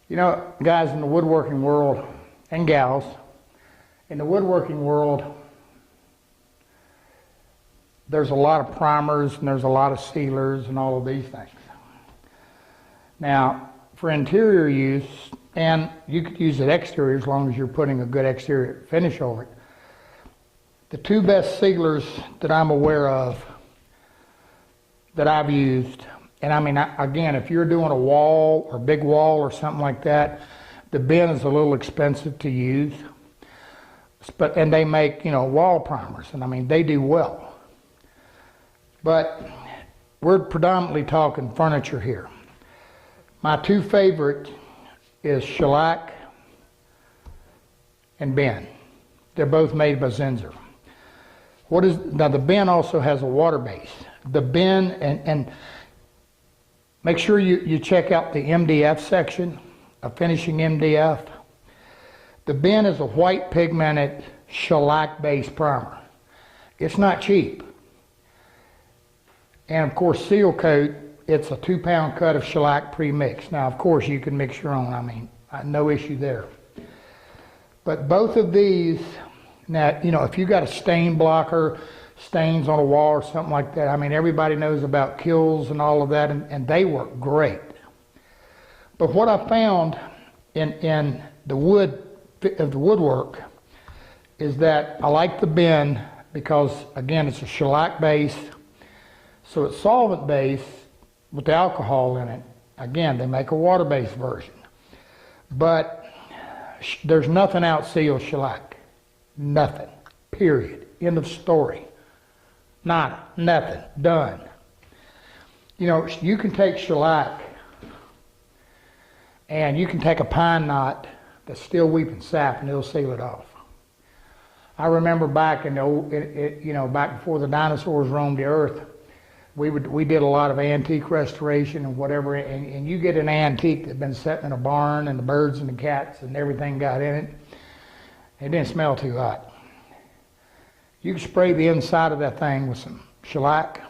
You know, guys, in the woodworking world, and gals, in the woodworking world, there's a lot of primers and there's a lot of sealers and all of these things. Now, for interior use, and you could use it exterior as long as you're putting a good exterior finish over it, the two best sealers that I'm aware of that I've used, and I mean, again, if you're doing a wall or big wall or something like that, the bin is a little expensive to use, and they make, you know, wall primers, and I mean, they do well. But we're predominantly talking furniture here. My two favorite is shellac and bin. They're both made by Zinsser. Now the bin also has a water base. The bin, and make sure you check out the MDF section of finishing MDF. The bin is a white pigmented shellac based primer. It's not cheap. And of course, Seal Coat, it's a 2-pound cut of shellac pre-mixed. Now, of course, you can mix your own. I mean, no issue there. But both of these, now, you know, if you got a stain blocker, stains on a wall or something like that, I mean, everybody knows about kills and all of that, and they work great. But what I found in the woodwork is that I like the bin because, again, it's a shellac base. So it's solvent based with the alcohol in it. Again, they make a water-based version. But there's nothing out-seals shellac. Nothing. Period. End of story. Nada. Nothing. Done. You know, you can take shellac and you can take a pine knot that's still weeping sap and it'll seal it off. I remember back in the old, you know, back before the dinosaurs roamed the earth, we did a lot of antique restoration and whatever, and you get an antique that's been sitting in a barn and the birds and the cats and everything got in it. It didn't smell too hot. You can spray the inside of that thing with some shellac,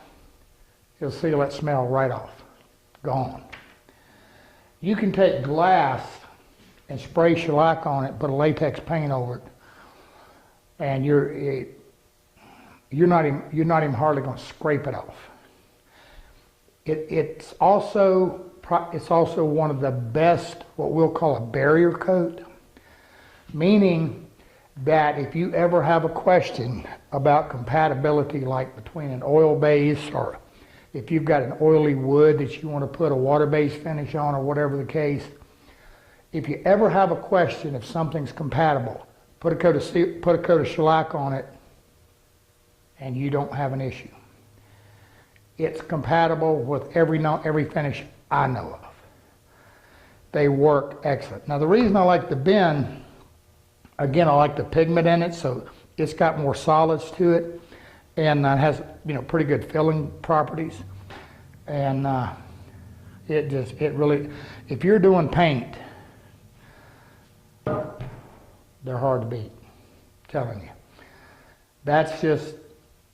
it'll seal that smell right off. Gone. You can take glass and spray shellac on it, put a latex paint over it, and you're not even hardly going to scrape it off. It's also one of the best, what we'll call a barrier coat, meaning that if you ever have a question about compatibility, like between an oil base, or if you've got an oily wood that you want to put a water-based finish on, or whatever the case, if you ever have a question if something's compatible, put a coat of shellac on it, and you don't have an issue. It's compatible with every finish I know of. They work excellent. Now the reason I like the bin, again, I like the pigment in it, so it's got more solids to it, and has, you know, pretty good filling properties. And it really, if you're doing paint, they're hard to beat. I'm telling you. That's just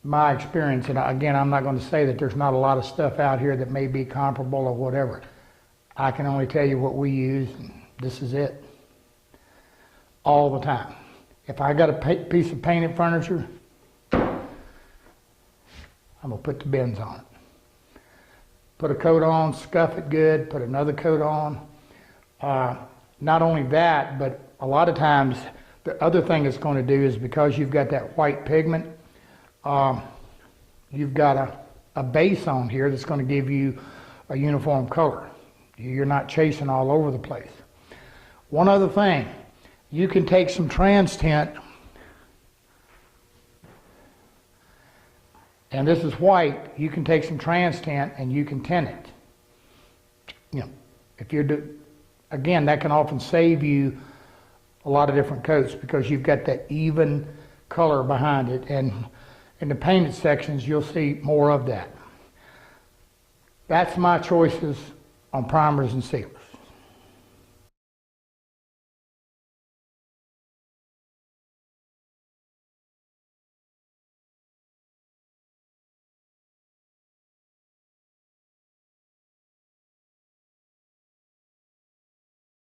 my experience, and again, I'm not going to say that there's not a lot of stuff out here that may be comparable or whatever. I can only tell you what we use, and this is it. All the time. If I got a piece of painted furniture, I'm going to put the bins on it. Put a coat on, scuff it good, put another coat on. Not only that, but a lot of times, the other thing it's going to do is, because you've got that white pigment, you've got a base on here that's going to give you a uniform color. You're not chasing all over the place. One other thing, you can take some trans tint, and this is white, you can take some trans tint and you can tint it. You know, if you're again, that can often save you a lot of different coats because you've got that even color behind it, and in the painted sections you'll see more of that. That's my choices on primers and sealers.